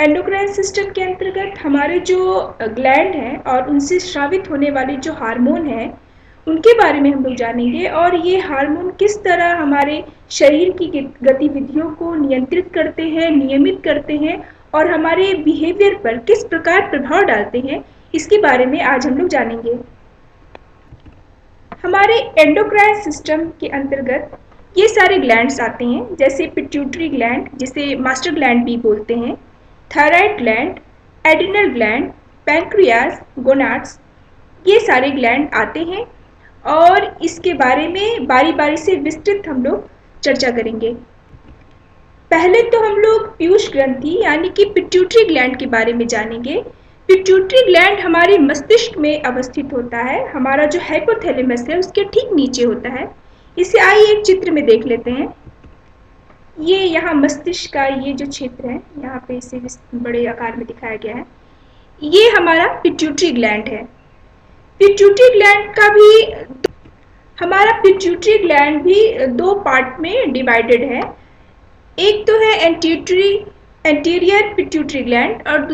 Endocrine system के अंतर्गत हमारे जो ग्लैंड हैं और उनसे स्रावित होने वाले जो हार्मोन हैं उनके बारे में हम लोग जानेंगे और ये हार्मोन किस तरह हमारे शरीर की गतिविधियों को नियंत्रित करते हैं, नियमित करते हैं और हमारे बिहेवियर पर किस प्रकार प्रभाव डालते हैं, इसके बारे में आज हम लोग जानेंगे। हमारे एंडोक्राइन सिस्टम के अंतर्गत ये सारे ग्लैंड्स आते हैं, जैसे पिट्यूटरी ग्लैंड जिसे मास्टर ग्लैंड भी बोलते हैं, thyroid gland, adrenal gland, pancreas, gonads, ये सारे ग्लैंड आते हैं और इसके बारे में बारी बारी से विस्तृत हम लोग चर्चा करेंगे। पहले तो हम लोग पीयूष ग्रंथि यानी कि पिट्यूटरी ग्लैंड के बारे में जानेंगे। पिट्यूटरी ग्लैंड हमारे मस्तिष्क में अवस्थित होता है, हमारा जो हाइपोथैलेमस है उसके ठीक नीचे होता है। इसे आइए एक चित्र में देख लेते हैं। ये यहाँ मस्तिष्क का ये जो क्षेत्र है, यहाँ पे इसे बड़े आकार में दिखाया गया है, ये हमारा पिट्यूटरी ग्लैंड है। पिट्यूटरी ग्लैंड का भी हमारा पिट्यूटरी ग्लैंड भी दो पार्ट में डिवाइडेड है। एक तो है एंटीरियर पिट्यूटरी ग्लैंड और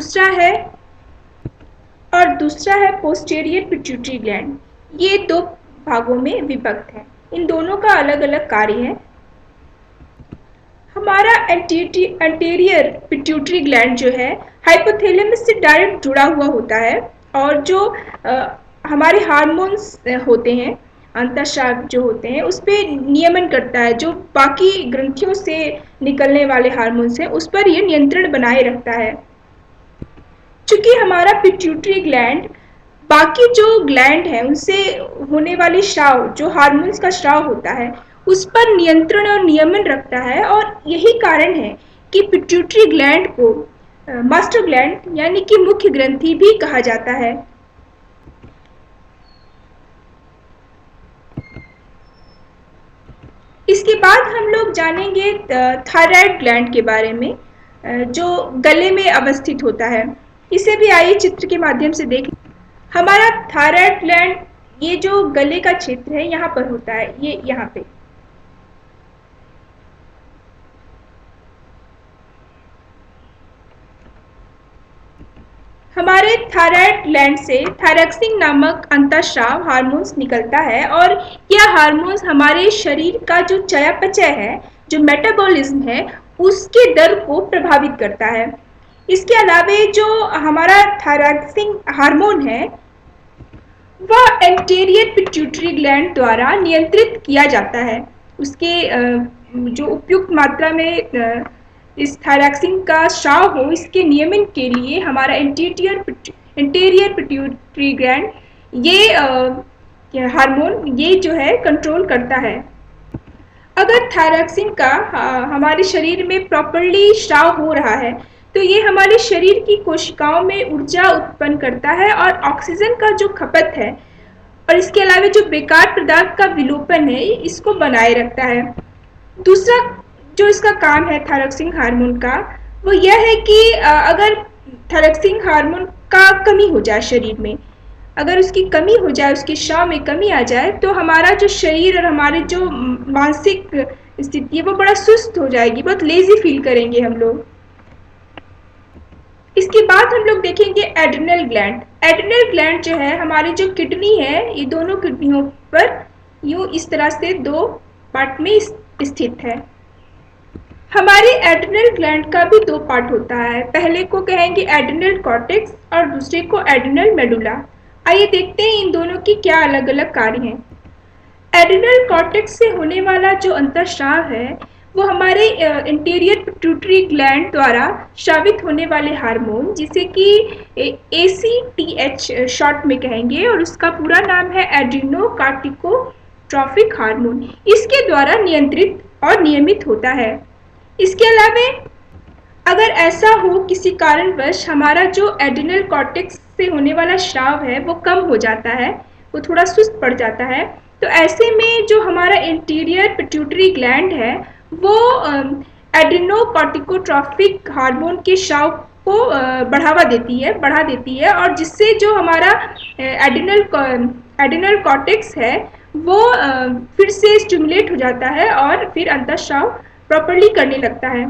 दूसरा है पोस्टीरियर पिट्यूटरी ग्लैंड। ये दो भागों में विभक्त है, इन दोनों का अलग अलग कार्य है। हमारा एंटीरियर पिट्यूटरी ग्लैंड जो है हाइपोथैलेमस से डायरेक्ट जुड़ा हुआ होता है और जो हमारे हार्मोन्स होते हैं, अंतःस्राव जो होते हैं, उस पर नियमन करता है। जो बाकी ग्रंथियों से निकलने वाले हार्मोन्स हैं उस पर यह नियंत्रण बनाए रखता है। चूंकि हमारा पिट्यूटरी ग्लैंड बाकी जो ग्लैंड है उनसे होने वाले स्राव, जो हार्मोन्स का स्राव होता है, उस पर नियंत्रण और नियमन रखता है और यही कारण है कि पिट्यूटरी ग्लैंड को मास्टर ग्लैंड यानी कि मुख्य ग्रंथि भी कहा जाता है। इसके बाद हम लोग जानेंगे थायराइड ग्लैंड के बारे में, जो गले में अवस्थित होता है। इसे भी आइए चित्र के माध्यम से देखें। हमारा थायराइड ग्लैंड ये जो गले का क्षेत्र है यहाँ पर होता है, ये यहाँ पे। हमारे थायराइड ग्लैंड से थायरॉक्सिन नामक अंतःस्राव हार्मोन्स निकलता है और यह हार्मोन्स हमारे शरीर का जो चयापचय है, जो मेटाबॉलिज्म है, उसके दर को प्रभावित करता है। इसके अलावा जो हमारा थायरॉक्सिन हार्मोन है वह एंटीरियर पिट्यूटरी ग्लैंड द्वारा नियंत्रित किया जाता है। उसके जो उपयुक्त मात्रा में इस थायरॉक्सिन का स्राव हो, इसके नियमन के लिए हमारा एंटीरियर पिट्यूटरी ग्लैंड ये हार्मोन ये जो है कंट्रोल करता है। अगर थायरॉक्सिन का हमारे शरीर में प्रॉपरली स्राव हो रहा है तो ये हमारे शरीर की कोशिकाओं में ऊर्जा उत्पन्न करता है और ऑक्सीजन का जो खपत है और इसके अलावा जो बेकार पदार्थ का विलोपन है इसको बनाए रखता है। दूसरा जो इसका काम है थायरॉक्सिन हार्मोन का, वो यह है कि अगर थायरॉक्सिन हार्मोन का कमी हो जाए शरीर में, अगर उसकी कमी हो जाए, उसके स्राव में कमी आ जाए, तो हमारा जो शरीर और हमारे जो मानसिक स्थिति है वो बड़ा सुस्त हो जाएगी, बहुत लेजी फील करेंगे हम लोग। इसके बाद हम लोग देखेंगे एड्रिनल ग्लैंड। एड्रिनल ग्लैंड जो है हमारी जो किडनी है, ये दोनों किडनियों पर यूं इस तरह से दो पार्ट में स्थित है। हमारे एड्रिनल ग्लैंड का भी दो पार्ट होता है, पहले को कहेंगे एड्रिनल कॉर्टेक्स और दूसरे को एड्रिनल मेडुला। आइए देखते हैं इन दोनों की क्या अलग अलग कार्य हैं। एड्रिनल कॉर्टेक्स से होने वाला जो अंतःस्राव है वो हमारे इंटीरियर पिट्यूटरी ग्लैंड द्वारा स्रावित होने वाले हार्मोन, जिसे कि ACTH शॉर्ट में कहेंगे और उसका पूरा नाम है एड्रिनोकार्टिकोट्रॉफिक हार्मोन, इसके द्वारा नियंत्रित और नियमित होता है। इसके अलावा अगर ऐसा हो किसी कारणवश हमारा जो एड्रिनल कॉर्टेक्स से होने वाला स्राव है वो कम हो जाता है, वो थोड़ा सुस्त पड़ जाता है, तो ऐसे में जो हमारा इंटीरियर पिट्यूटरी ग्लैंड है वो एड्रिनोकार्टिकोट्रॉफिक हार्मोन के स्राव को बढ़ा देती है और जिससे जो हमारा एड्रिनल कॉर्टेक्स है वो फिर से स्टिमुलेट हो जाता है और फिर अंतःस्राव प्रॉपर्ली करने लगता है।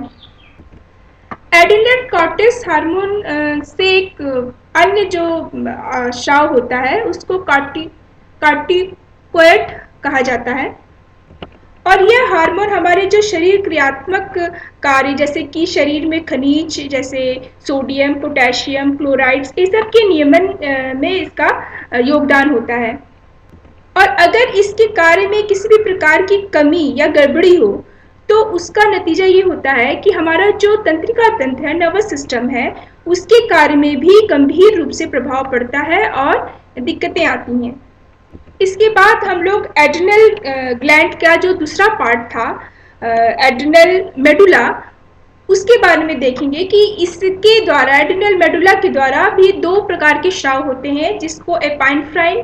एड्रेनल कॉर्टेक्स हार्मोन से एक अन्य जो स्राव होता है उसको कार्टिकोइड कहा जाता है। और यह हार्मोन हमारे जो शरीर क्रियात्मक कार्य जैसे कि शरीर में खनिज जैसे सोडियम, पोटेशियम, क्लोराइड्स ये सब के नियमन में इसका योगदान होता है। और अगर इसके कार्य में किसी भी प्रकार की कमी या गड़बड़ी हो तो उसका नतीजा ये होता है कि हमारा जो तंत्रिका तंत्र है, नर्वस सिस्टम है, उसके कार्य में भी गंभीर रूप से प्रभाव पड़ता है और दिक्कतें आती हैं। इसके बाद हम लोग एड्रिनल ग्लैंड का जो दूसरा पार्ट था, एड्रिनल मेडुला, उसके बारे में देखेंगे कि इसके द्वारा एड्रिनल मेडुला के द्वारा भी दो प्रकार के स्राव होते हैं जिसको एपाइनेफ्राइन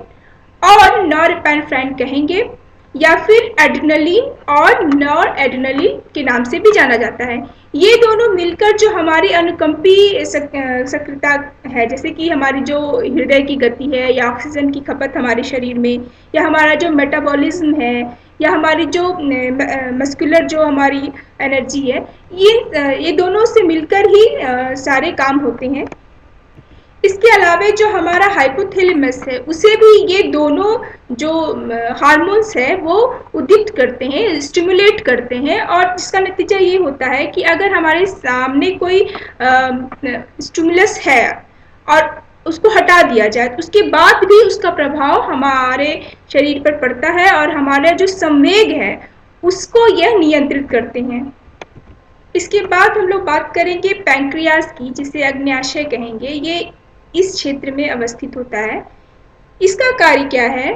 और नॉरएपिनेफ्राइन कहेंगे या फिर एड्रेनलिन और नॉर एड्रेनलिन के नाम से भी जाना जाता है। ये दोनों मिलकर जो हमारी अनुकंपी सक्रियता है, जैसे कि हमारी जो हृदय की गति है या ऑक्सीजन की खपत हमारे शरीर में या हमारा जो मेटाबॉलिज्म है या हमारी जो मस्कुलर जो हमारी एनर्जी है, ये दोनों से मिलकर ही सारे काम होते हैं। इसके अलावा जो हमारा हाइपोथैलेमस है उसे भी ये दोनों जो हार्मोन्स है वो उद्दीप्त करते हैं, स्टिमुलेट करते हैं और जिसका नतीजा ये होता है कि अगर हमारे सामने कोई स्टिमुलस है और उसको हटा दिया जाए तो उसके बाद भी उसका प्रभाव हमारे शरीर पर पड़ता है और हमारा जो संवेग है उसको यह नियंत्रित करते हैं। इसके बाद हम लोग बात करेंगे पैंक्रियाज की, जिसे अग्न्याशय कहेंगे। ये इस क्षेत्र में अवस्थित होता है। इसका कार्य क्या है?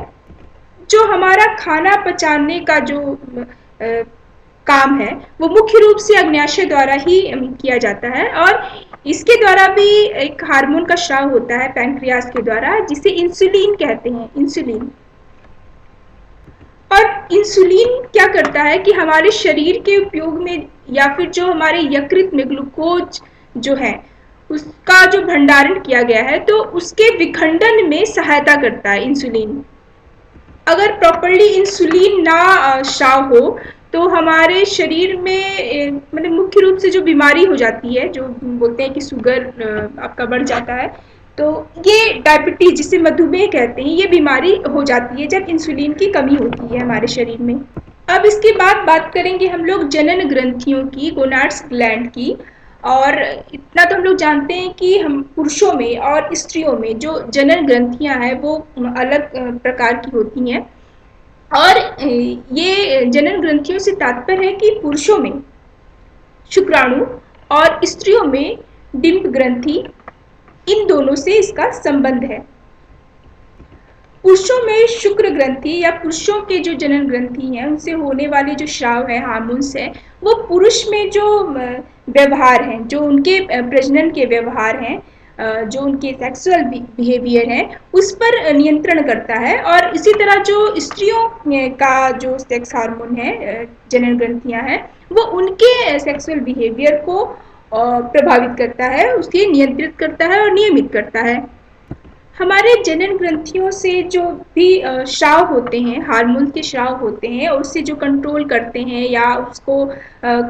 जो हमारा खाना पचाने का जो काम है वो मुख्य रूप से अग्न्याशय द्वारा ही किया जाता है और इसके द्वारा भी एक हार्मोन का स्राव होता है पैंक्रियाज के द्वारा, जिसे इंसुलिन कहते हैं, इंसुलिन। और इंसुलिन क्या करता है कि हमारे शरीर के उपयोग में या फिर जो हमारे यकृत में ग्लूकोज जो है उसका जो भंडारण किया गया है तो उसके विखंडन में सहायता करता है इंसुलिन। अगर प्रॉपर्ली इंसुलिन ना स्राव हो तो हमारे शरीर में मतलब मुख्य रूप से जो बीमारी हो जाती है, जो बोलते हैं कि शुगर आपका बढ़ जाता है, तो ये डायबिटीज जिसे मधुमेह कहते हैं, ये बीमारी हो जाती है जब इंसुलिन की कमी होती है हमारे शरीर में। अब इसके बाद बात करेंगे हम लोग जनन ग्रंथियों की, गोनाड्स ग्लैंड की। और इतना तो हम लोग जानते हैं कि हम पुरुषों में और स्त्रियों में जो जनन ग्रंथियां हैं वो अलग प्रकार की होती हैं। और ये जनन ग्रंथियों से तात्पर्य है कि पुरुषों में शुक्राणु और स्त्रियों में डिंब ग्रंथि, इन दोनों से इसका संबंध है। पुरुषों में शुक्र ग्रंथि या पुरुषों के जो जनन ग्रंथि हैं उनसे होने वाले जो स्राव है, हार्मोन्स है, वो पुरुष में जो व्यवहार हैं, जो उनके प्रजनन के व्यवहार हैं, जो उनके सेक्सुअल बिहेवियर है उस पर नियंत्रण करता है। और इसी तरह जो स्त्रियों का जो सेक्स हार्मोन है, जनन ग्रंथियां हैं, वो उनके सेक्सुअल बिहेवियर को प्रभावित करता है, उसके नियंत्रित करता है और नियमित करता है। हमारे जनन ग्रंथियों से जो भी स्राव होते हैं, हार्मोन के स्राव होते हैं, उससे जो कंट्रोल करते हैं या उसको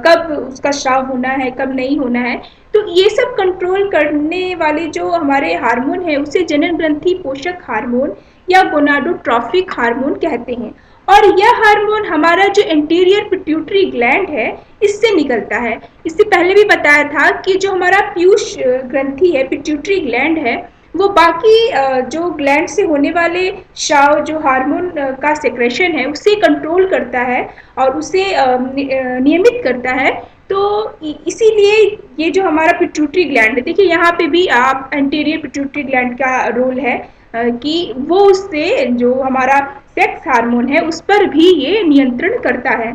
कब उसका स्राव होना है कब नहीं होना है, तो ये सब कंट्रोल करने वाले जो हमारे हार्मोन है उसे जनन ग्रंथि पोषक हार्मोन या गोनाडोट्रोफिक हार्मोन कहते हैं। और यह हार्मोन हमारा जो एंटीरियर पिट्यूटरी ग्लैंड है इससे निकलता है। इससे पहले भी बताया था कि जो हमारा पीयूष ग्रंथि है, पिट्यूटरी ग्लैंड है, वो बाकी जो ग्लैंड से होने वाले स्राव, जो हार्मोन का सेक्रेशन है उसे कंट्रोल करता है और उसे नियमित करता है। तो इसीलिए ये जो हमारा पिट्यूटरी ग्लैंड है, देखिए यहाँ पे भी आप एंटीरियर पिट्यूटरी ग्लैंड का रोल है कि वो उससे जो हमारा सेक्स हार्मोन है उस पर भी ये नियंत्रण करता है।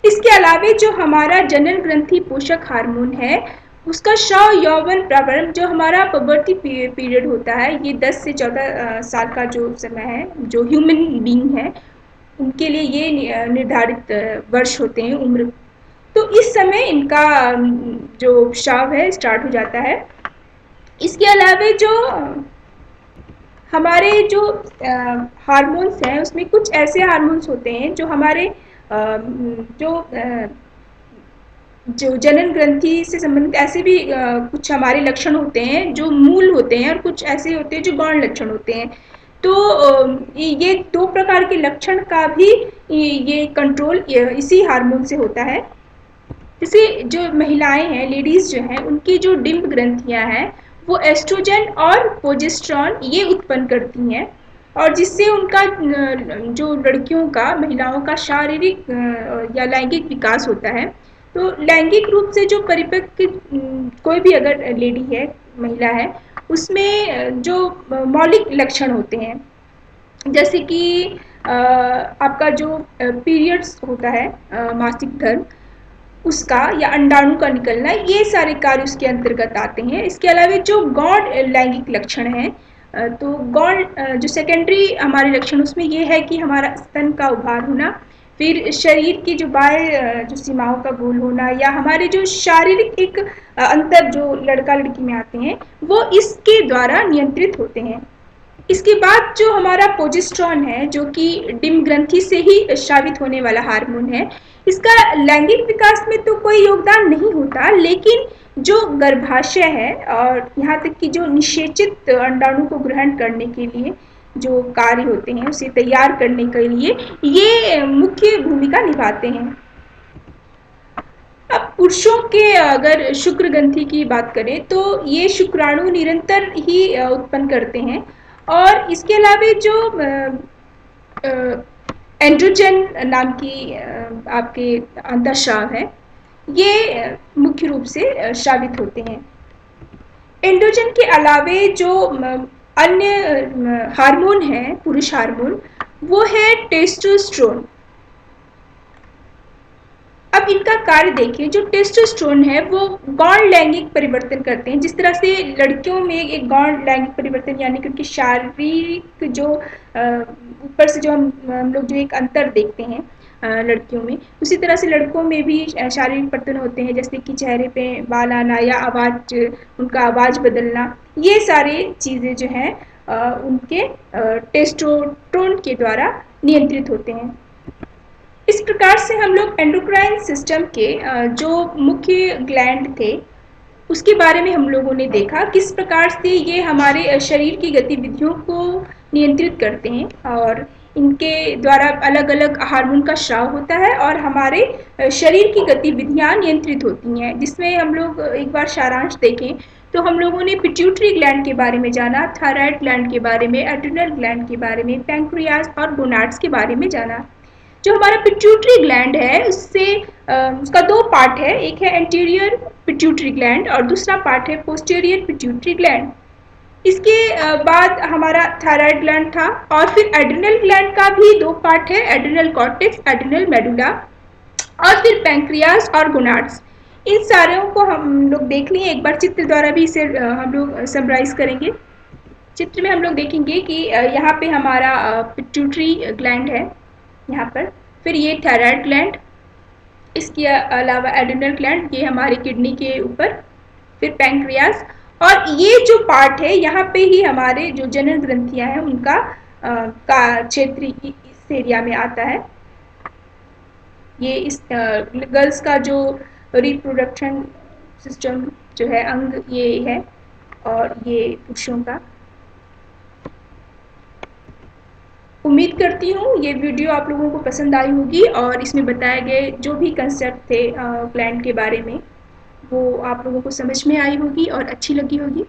इसके अलावा जो हमारा जनन ग्रंथि पोषक हार्मोन है उसका स्राव यौवन प्रारंभ, जो हमारा पबर्टी पीरियड होता है, ये 10 से 14 साल का जो समय है, जो ह्यूमन बीइंग है उनके लिए ये निर्धारित वर्ष होते हैं, उम्र। तो इस समय इनका जो स्राव है स्टार्ट हो जाता है। इसके अलावा जो हमारे जो हार्मोन्स हैं उसमें कुछ ऐसे हार्मोन्स होते हैं जो हमारे जो जो जनन ग्रंथि से संबंधित ऐसे भी कुछ हमारे लक्षण होते हैं जो मूल होते हैं और कुछ ऐसे होते हैं जो गौण लक्षण होते हैं। तो ये 2 प्रकार के लक्षण का भी ये कंट्रोल इसी हार्मोन से होता है। जैसे जो महिलाएं हैं, लेडीज जो हैं, उनकी जो डिंब ग्रंथियां हैं वो एस्ट्रोजन और प्रोजेस्टेरॉन ये उत्पन्न करती हैं, और जिससे उनका जो लड़कियों का, महिलाओं का शारीरिक या लैंगिक विकास होता है। तो लैंगिक रूप से जो परिपक्व कोई भी अगर लेडी है, महिला है, उसमें जो मौलिक लक्षण होते हैं, जैसे कि आपका जो पीरियड्स होता है, मासिक धर्म, उसका या अंडाणु का निकलना, ये सारे कार्य उसके अंतर्गत आते हैं। इसके अलावा जो गौण लैंगिक लक्षण हैं, तो गौण जो सेकेंडरी हमारे लक्षण उसमें ये है कि हमारा स्तन का उभार होना, फिर शरीर की जो बाह्य जो सीमाओं का गोल होना, या हमारे जो शारीरिक एक अंतर जो लड़का लड़की में आते हैं, वो इसके द्वारा नियंत्रित होते हैं। इसके बाद जो हमारा प्रोजेस्टेरॉन है, जो कि डिंब ग्रंथि से ही स्रावित होने वाला हार्मोन है, इसका लैंगिक विकास में तो कोई योगदान नहीं होता, लेकिन जो गर्भाशय है और यहाँ तक कि जो निषेचित अंडाणु को ग्रहण करने के लिए जो कार्य होते हैं, उसे तैयार करने के लिए ये मुख्य भूमिका निभाते हैं। अब पुरुषों के अगर शुक्र ग्रंथि की बात करें तो ये शुक्राणु निरंतर ही उत्पन्न करते हैं, और इसके अलावा जो एंड्रोजन नाम की आपके अंतःस्राव है, ये मुख्य रूप से स्रावित होते हैं। एंड्रोजन के अलावे जो अन्य हार्मोन है, पुरुष हार्मोन, वो है टेस्टोस्टेरोन। अब इनका कार्य देखिए, जो टेस्टोस्टेरोन है वो गौण लैंगिक परिवर्तन करते हैं। जिस तरह से लड़कियों में एक गौण लैंगिक परिवर्तन, यानी कि उनकी शारीरिक जो ऊपर से जो हम लोग जो एक अंतर देखते हैं लड़कियों में, उसी तरह से लड़कों में भी शारीरिक परिवर्तन होते हैं, जैसे कि चेहरे पे बाल आना या उनका आवाज़ बदलना। ये सारी चीज़ें जो हैं उनके टेस्टोस्टेरोन के द्वारा नियंत्रित होते हैं। इस प्रकार से हम लोग एंडोक्राइन सिस्टम के जो मुख्य ग्लैंड थे उसके बारे में हम लोगों ने देखा, किस प्रकार से ये हमारे शरीर की गतिविधियों को नियंत्रित करते हैं, और इनके द्वारा अलग अलग हार्मोन का स्राव होता है और हमारे शरीर की गतिविधियां नियंत्रित होती हैं। जिसमें हम लोग एक बार सारांश देखें तो हम लोगों ने पिट्यूटरी ग्लैंड के बारे में जाना, थायराइड ग्लैंड के बारे में, एड्रिनल ग्लैंड के बारे में, पैंक्रियाज और गोनाड्स के बारे में जाना। जो हमारा पिट्यूटरी ग्लैंड है उससे उसका 2 पार्ट है, एक है एंटीरियर पिट्यूटरी ग्लैंड और दूसरा पार्ट है पोस्टीरियर पिट्यूटरी ग्लैंड। इसके बाद हमारा थायराइड ग्लैंड था, और फिर एड्रिनल ग्लैंड का भी 2 पार्ट है, एड्रिनल कॉर्टेक्स, एड्रिनल मेडुला, और फिर पैंक्रियाज और गोनाड्स। इन सारों को हम लोग देख लिए, एक बार चित्र द्वारा भी इसे हम लोग समराइज करेंगे। चित्र में हम लोग देखेंगे कि यहाँ पे हमारा पिट्यूटरी ग्लैंड है यहाँ पर, फिर ये थायराइड ग्लैंड, इसके अलावा एड्रिनल ग्लैंड, ये हमारी किडनी के ऊपर, फिर पैंक्रियाज, और ये जो पार्ट है यहाँ पे ही हमारे जो जनन ग्रंथियां हैं उनका का क्षेत्र इस एरिया में आता है। ये इस गर्ल्स का जो रिप्रोडक्शन सिस्टम जो है अंग ये है, और ये पुरुषों का। उम्मीद करती हूँ ये वीडियो आप लोगों को पसंद आई होगी, और इसमें बताए गए जो भी कंसेप्ट थे ग्लैंड के बारे में वो आप लोगों को समझ में आई होगी और अच्छी लगी होगी।